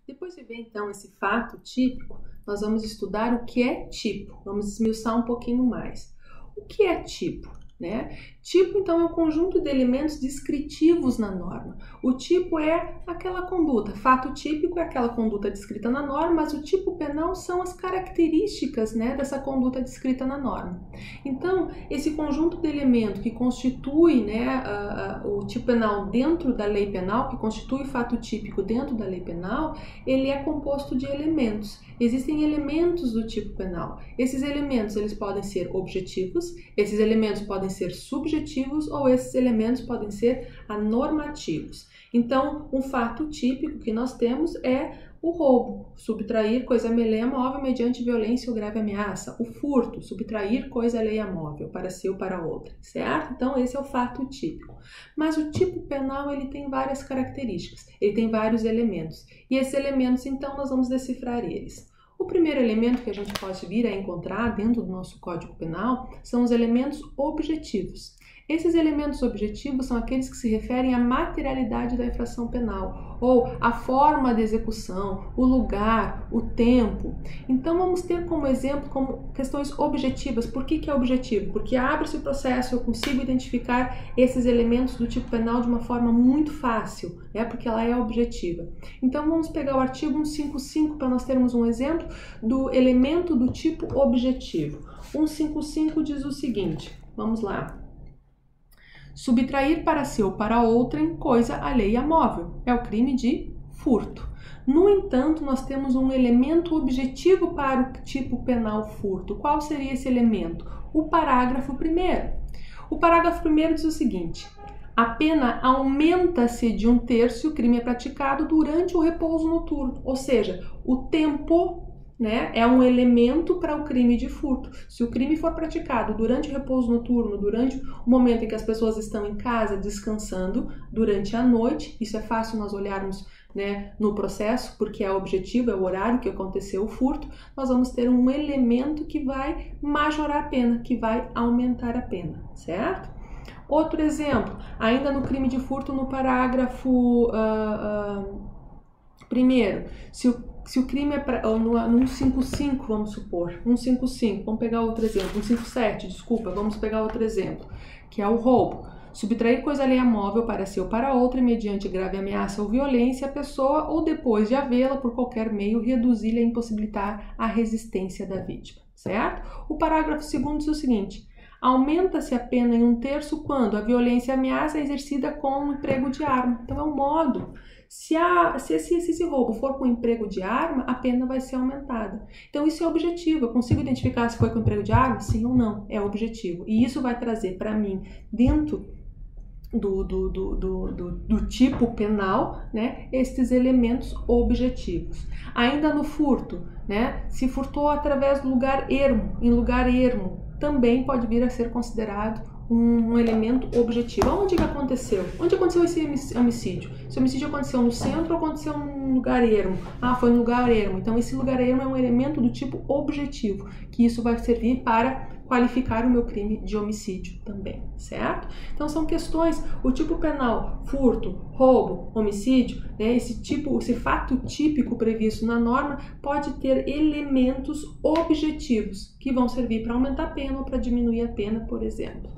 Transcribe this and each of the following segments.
Depois de ver então esse fato típico, nós vamos estudar o que é tipo. Vamos esmiuçar um pouquinho mais. O que é tipo? Tipo, então, é um conjunto de elementos descritivos na norma. O tipo é aquela conduta. Fato típico é aquela conduta descrita na norma, mas o tipo penal são as características dessa conduta descrita na norma. Então, esse conjunto de elementos que constitui o tipo penal dentro da lei penal, que constitui o fato típico dentro da lei penal, ele é composto de elementos. Existem elementos do tipo penal. Esses elementos eles podem ser objetivos, esses elementos podem ser subjetivos ou esses elementos podem ser anormativos. Então, um fato típico que nós temos é o roubo, subtrair coisa alheia móvel mediante violência ou grave ameaça. O furto, subtrair coisa alheia móvel para si ou para outra, certo? Então, esse é o fato típico. Mas o tipo penal, ele tem várias características, ele tem vários elementos. E esses elementos, então, nós vamos decifrar eles. O primeiro elemento que a gente pode vir a encontrar dentro do nosso Código Penal são os elementos objetivos. Esses elementos objetivos são aqueles que se referem à materialidade da infração penal, ou à forma de execução, o lugar, o tempo. Então vamos ter como exemplo como questões objetivas. Por que é objetivo? Porque abre-se o processo, eu consigo identificar esses elementos do tipo penal de uma forma muito fácil, porque ela é objetiva. Então vamos pegar o artigo 155 para nós termos um exemplo do elemento do tipo objetivo. 155 diz o seguinte, vamos lá. Subtrair para si ou para outrem coisa alheia móvel. É o crime de furto. No entanto, nós temos um elemento objetivo para o tipo penal furto. Qual seria esse elemento? O parágrafo 1º. O parágrafo 1º diz o seguinte: a pena aumenta-se de 1/3 se o crime é praticado durante o repouso noturno. Ou seja, o tempo é um elemento para o crime de furto. Se o crime for praticado durante o repouso noturno, durante o momento em que as pessoas estão em casa descansando, durante a noite, isso é fácil nós olharmos no processo, porque é objetivo, é o horário que aconteceu o furto, nós vamos ter um elemento que vai majorar a pena, que vai aumentar a pena, certo? Outro exemplo, ainda no crime de furto, no parágrafo 1º, se o crime é no 155, vamos supor, 155, vamos pegar outro exemplo, 157, desculpa, vamos pegar outro exemplo, que é o roubo. Subtrair coisa alheia móvel para si ou para outra, mediante grave ameaça ou violência, a pessoa, ou depois de havê-la por qualquer meio, reduzir-lhe a impossibilitar a resistência da vítima, certo? O parágrafo 2º diz o seguinte: aumenta-se a pena em 1/3 quando a violência e a ameaça é exercida com o emprego de arma. Então, é um modo. Se esse roubo for com emprego de arma, a pena vai ser aumentada. Então, isso é objetivo. Eu consigo identificar se foi com emprego de arma? Sim ou não. É objetivo. E isso vai trazer para mim, dentro do tipo penal, estes elementos objetivos. Ainda no furto, se furtou através do lugar ermo, em lugar ermo, também pode vir a ser considerado um elemento objetivo. Onde que aconteceu? Onde aconteceu esse homicídio? Esse homicídio aconteceu no centro ou aconteceu num lugar ermo? Ah, foi no lugar ermo. Então, esse lugar ermo é um elemento do tipo objetivo, que isso vai servir para qualificar o meu crime de homicídio também, certo? Então, são questões, o tipo penal, furto, roubo, homicídio, esse fato típico previsto na norma pode ter elementos objetivos que vão servir para aumentar a pena ou para diminuir a pena, por exemplo.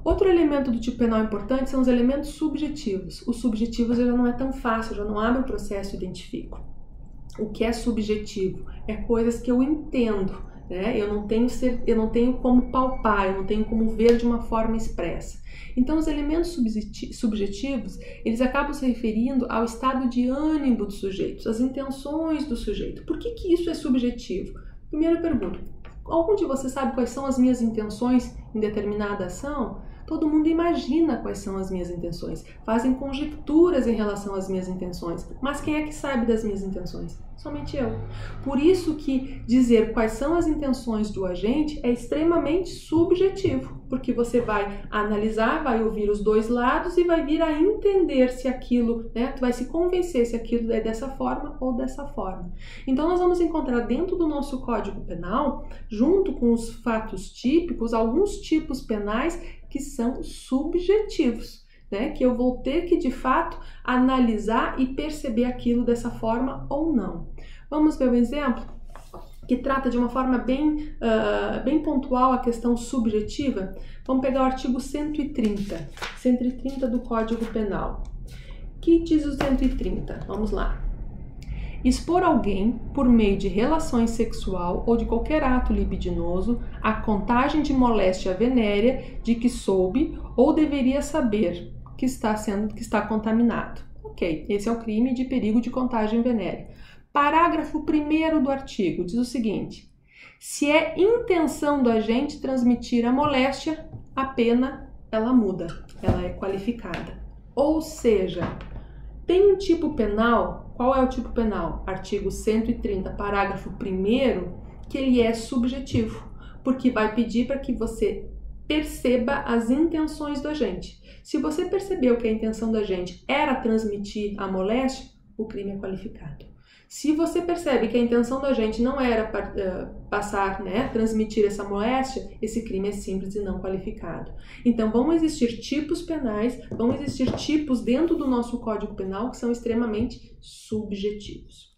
Outro elemento do tipo penal importante são os elementos subjetivos. Os subjetivos já não é tão fácil, já não abre o processo e identifico. O que é subjetivo? É coisas que eu entendo, eu não tenho como palpar, eu não tenho como ver de uma forma expressa. Então, os elementos subjetivos, eles acabam se referindo ao estado de ânimo do sujeito, às intenções do sujeito. Por que isso é subjetivo? Primeira pergunta: algum de vocês sabe quais são as minhas intenções em determinada ação? Todo mundo imagina quais são as minhas intenções, fazem conjecturas em relação às minhas intenções, mas quem é que sabe das minhas intenções? Somente eu. Por isso que dizer quais são as intenções do agente é extremamente subjetivo, porque você vai analisar, vai ouvir os dois lados e vai vir a entender se aquilo, tu vai se convencer se aquilo é dessa forma ou dessa forma. Então, nós vamos encontrar dentro do nosso Código Penal, junto com os fatos típicos, alguns tipos penais que são subjetivos. né, que eu vou ter que, de fato, analisar e perceber aquilo dessa forma ou não. Vamos ver um exemplo que trata de uma forma bem pontual a questão subjetiva. Vamos pegar o artigo 130 do Código Penal. Que diz o 130? Vamos lá. Expor alguém, por meio de relações sexual ou de qualquer ato libidinoso, a contagem de moléstia venérea de que soube ou deveria saber que está contaminado. Ok, esse é o crime de perigo de contagem venérea. Parágrafo 1º do artigo diz o seguinte: se é intenção do agente transmitir a moléstia, a pena ela muda, ela é qualificada. Ou seja, tem um tipo penal. Qual é o tipo penal? Artigo 130, parágrafo 1º, que ele é subjetivo, porque vai pedir para que você perceba as intenções do agente. Se você percebeu que a intenção do agente era transmitir a moléstia, o crime é qualificado. Se você percebe que a intenção do agente não era transmitir essa moléstia, esse crime é simples e não qualificado. Então, vão existir tipos penais, vão existir tipos dentro do nosso Código Penal que são extremamente subjetivos.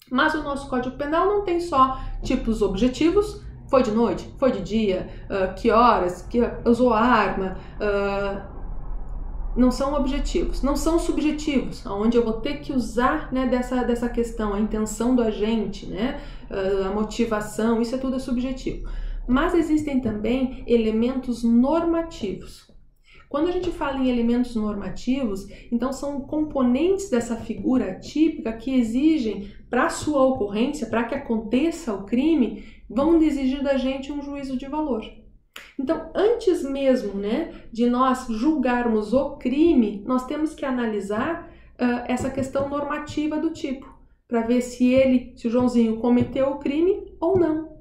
Mas o nosso Código Penal não tem só tipos objetivos, foi de noite, foi de dia, que horas, que usou arma, não são objetivos, não são subjetivos, onde eu vou ter que usar, né, dessa questão, a intenção do agente, né, a motivação, isso tudo é subjetivo. Mas existem também elementos normativos. Quando a gente fala em elementos normativos, então são componentes dessa figura típica que exigem, para a sua ocorrência, para que aconteça o crime, vão exigir da gente um juízo de valor. Então, antes mesmo, né, de nós julgarmos o crime, nós temos que analisar essa questão normativa do tipo, para ver se o Joãozinho cometeu o crime ou não.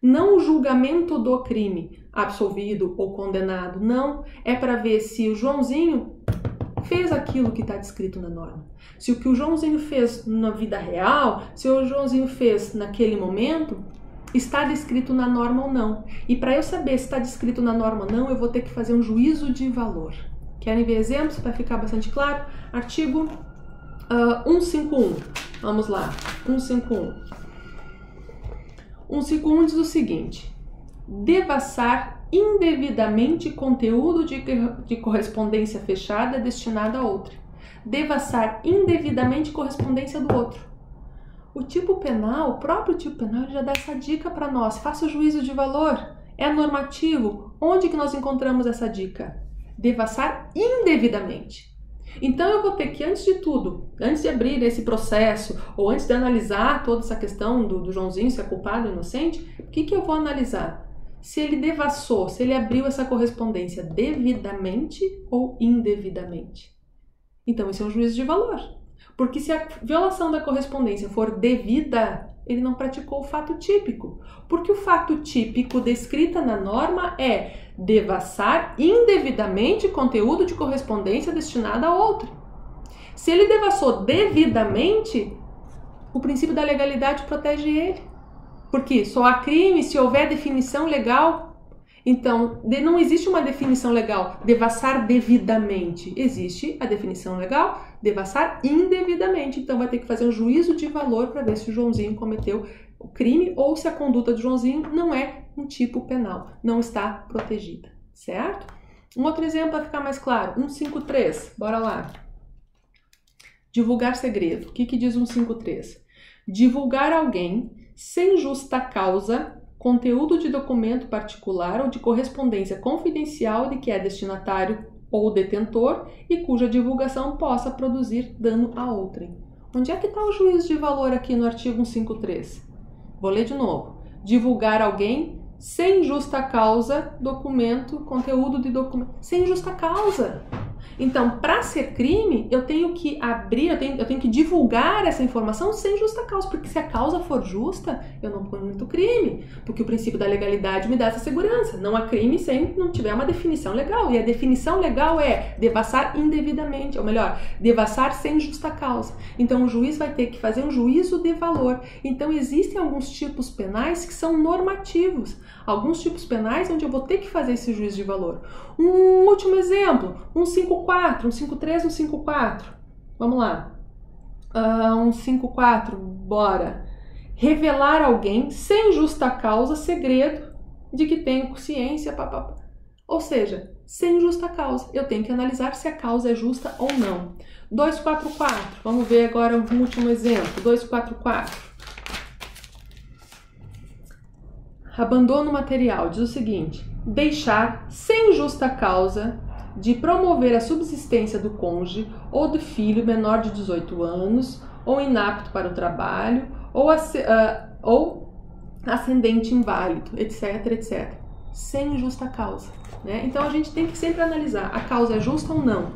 Não o julgamento do crime, absolvido ou condenado, não. É para ver se o Joãozinho fez aquilo que está descrito na norma. Se o que o Joãozinho fez na vida real, se o Joãozinho fez naquele momento, está descrito na norma ou não. E para eu saber se está descrito na norma ou não, eu vou ter que fazer um juízo de valor. Querem ver exemplos para ficar bastante claro? Artigo 151. Vamos lá. 151. 151 diz o seguinte: devassar indevidamente conteúdo de correspondência fechada destinada a outra. Devassar indevidamente correspondência do outro. O tipo penal, o próprio tipo penal, ele já dá essa dica para nós. Faça o juízo de valor. É normativo. Onde que nós encontramos essa dica? Devassar indevidamente. Então eu vou ter que, antes de tudo, antes de abrir esse processo, ou antes de analisar toda essa questão do Joãozinho, se é culpado ou inocente, o que eu vou analisar? Se ele devassou, se ele abriu essa correspondência devidamente ou indevidamente. Então esse é um juízo de valor. Porque se a violação da correspondência for devida, ele não praticou o fato típico. Porque o fato típico descrito na norma é devassar indevidamente conteúdo de correspondência destinada a outro. Se ele devassou devidamente, o princípio da legalidade protege ele. Porque só há crime se houver definição legal. Então, não existe uma definição legal, devassar devidamente. Existe a definição legal, devassar indevidamente. Então, vai ter que fazer um juízo de valor para ver se o Joãozinho cometeu o crime ou se a conduta do Joãozinho não é um tipo penal, não está protegida, certo? Um outro exemplo para ficar mais claro, 153, bora lá. Divulgar segredo. O que diz 153? Divulgar alguém sem justa causa conteúdo de documento particular ou de correspondência confidencial de que é destinatário ou detentor e cuja divulgação possa produzir dano a outrem. Onde é que está o juízo de valor aqui no artigo 153? Vou ler de novo. Divulgar alguém sem justa causa, documento, conteúdo de documento. Sem justa causa. Então, para ser crime, eu tenho que abrir, eu tenho que divulgar essa informação sem justa causa, porque se a causa for justa, eu não cometo crime, porque o princípio da legalidade me dá essa segurança. Não há crime sem não tiver uma definição legal, e a definição legal é devassar indevidamente, ou melhor, devassar sem justa causa. Então, o juiz vai ter que fazer um juízo de valor. Então, existem alguns tipos penais que são normativos, alguns tipos penais onde eu vou ter que fazer esse juízo de valor. Um último exemplo, 154. 5.4, um 5.3, um 5.4. Vamos lá. Um 5.4, bora. Revelar alguém sem justa causa segredo de que tenho ciência, papapá. Ou seja, sem justa causa. Eu tenho que analisar se a causa é justa ou não. 2.4.4. Vamos ver agora um último exemplo. 2.4.4. Abandono material. Diz o seguinte: deixar sem justa causa de promover a subsistência do cônjuge ou do filho menor de 18 anos, ou inapto para o trabalho, ou ascendente inválido, etc, etc. Sem justa causa, né? Então a gente tem que sempre analisar, a causa é justa ou não?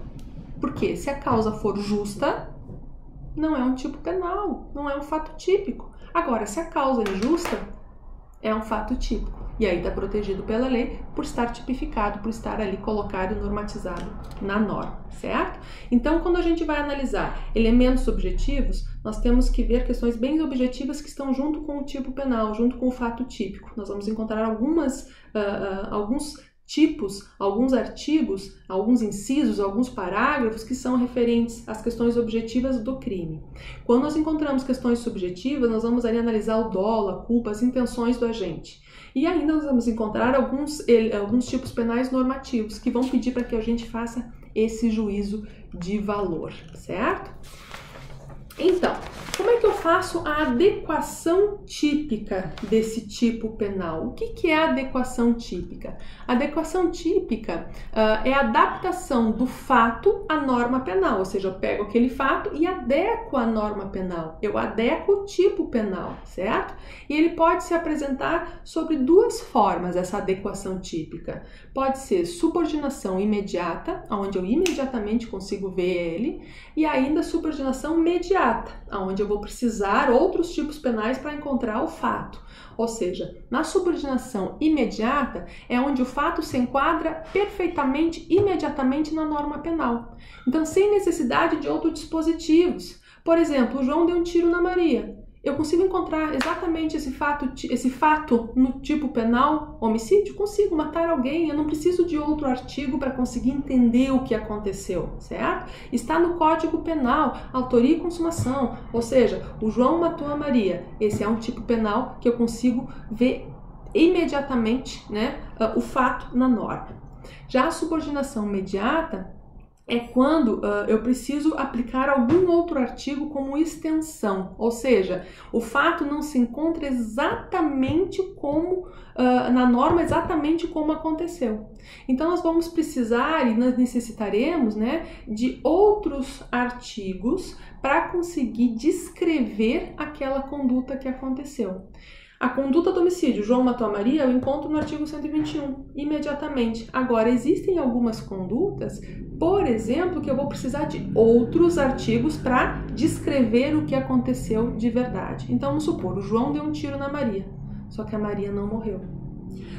Porque se a causa for justa, não é um tipo penal, não é um fato típico. Agora, se a causa é injusta, é um fato típico. E aí está protegido pela lei por estar tipificado, por estar ali colocado e normatizado na norma, certo? Então, quando a gente vai analisar elementos objetivos, nós temos que ver questões bem objetivas que estão junto com o tipo penal, junto com o fato típico. Nós vamos encontrar alguns tipos, alguns artigos, alguns incisos, alguns parágrafos que são referentes às questões objetivas do crime. Quando nós encontramos questões subjetivas, nós vamos ali analisar o dolo, a culpa, as intenções do agente. E ainda nós vamos encontrar alguns tipos penais normativos que vão pedir para que a gente faça esse juízo de valor, certo? Então, como é que eu faço a adequação típica desse tipo penal? O que é a adequação típica? A adequação típica é a adaptação do fato à norma penal, ou seja, eu pego aquele fato e adequo a norma penal, eu adequo o tipo penal, certo? E ele pode se apresentar sobre duas formas, essa adequação típica. Pode ser subordinação imediata, onde eu imediatamente consigo ver ele, e ainda subordinação mediata, onde eu vou precisar outros tipos penais para encontrar o fato. Ou seja, na subordinação imediata é onde o fato se enquadra perfeitamente, imediatamente na norma penal. Então, sem necessidade de outros dispositivos. Por exemplo, o João deu um tiro na Maria. Eu consigo encontrar exatamente esse fato no tipo penal, homicídio? Consigo matar alguém, eu não preciso de outro artigo para conseguir entender o que aconteceu, certo? Está no Código Penal, autoria e consumação, ou seja, o João matou a Maria. Esse é um tipo penal que eu consigo ver imediatamente, né, o fato na norma. Já a subordinação imediata é quando eu preciso aplicar algum outro artigo como extensão, ou seja, o fato não se encontra exatamente como, na norma, exatamente como aconteceu. Então nós vamos precisar e nós necessitaremos, né, de outros artigos para conseguir descrever aquela conduta que aconteceu. A conduta do homicídio, João matou a Maria, eu encontro no artigo 121, imediatamente. Agora, existem algumas condutas, por exemplo, que eu vou precisar de outros artigos para descrever o que aconteceu de verdade. Então, vamos supor, o João deu um tiro na Maria, só que a Maria não morreu.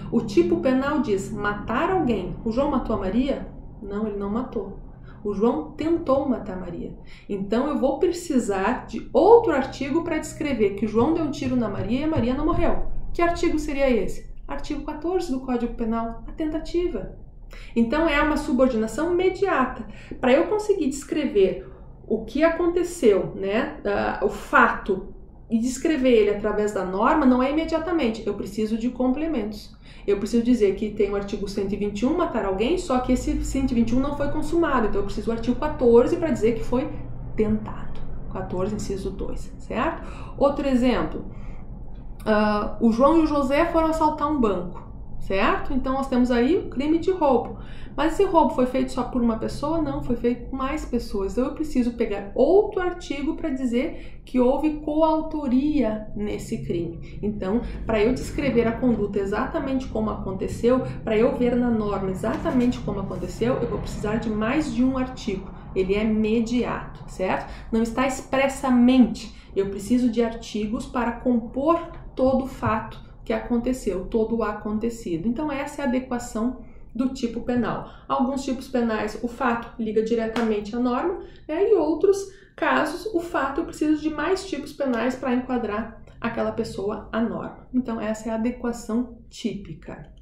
O tipo penal diz matar alguém. O João matou a Maria? Não, ele não matou. O João tentou matar Maria. Então eu vou precisar de outro artigo para descrever que o João deu um tiro na Maria e a Maria não morreu. Que artigo seria esse? Artigo 14 do Código Penal, a tentativa. Então é uma subordinação imediata. Para eu conseguir descrever o que aconteceu, né, o fato, e descrever ele através da norma, não é imediatamente. Eu preciso de complementos. Eu preciso dizer que tem o artigo 121, matar alguém, só que esse 121 não foi consumado. Então eu preciso do artigo 14 para dizer que foi tentado. 14, inciso 2, certo? Outro exemplo. O João e o José foram assaltar um banco, certo? Então nós temos aí o crime de roubo. Mas esse roubo foi feito só por uma pessoa? Não, foi feito por mais pessoas. Então eu preciso pegar outro artigo para dizer que houve coautoria nesse crime. Então, para eu descrever a conduta exatamente como aconteceu, para eu ver na norma exatamente como aconteceu, eu vou precisar de mais de um artigo. Ele é mediato, certo? Não está expressamente. Eu preciso de artigos para compor todo o fato que aconteceu, todo o acontecido. Então, essa é a adequação do tipo penal. Alguns tipos penais, o fato liga diretamente à norma, né? E outros casos, o fato eu preciso de mais tipos penais para enquadrar aquela pessoa à norma. Então, essa é a adequação típica.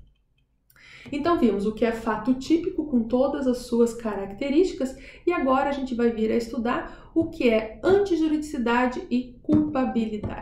Então vimos o que é fato típico com todas as suas características e agora a gente vai vir a estudar o que é antijuridicidade e culpabilidade.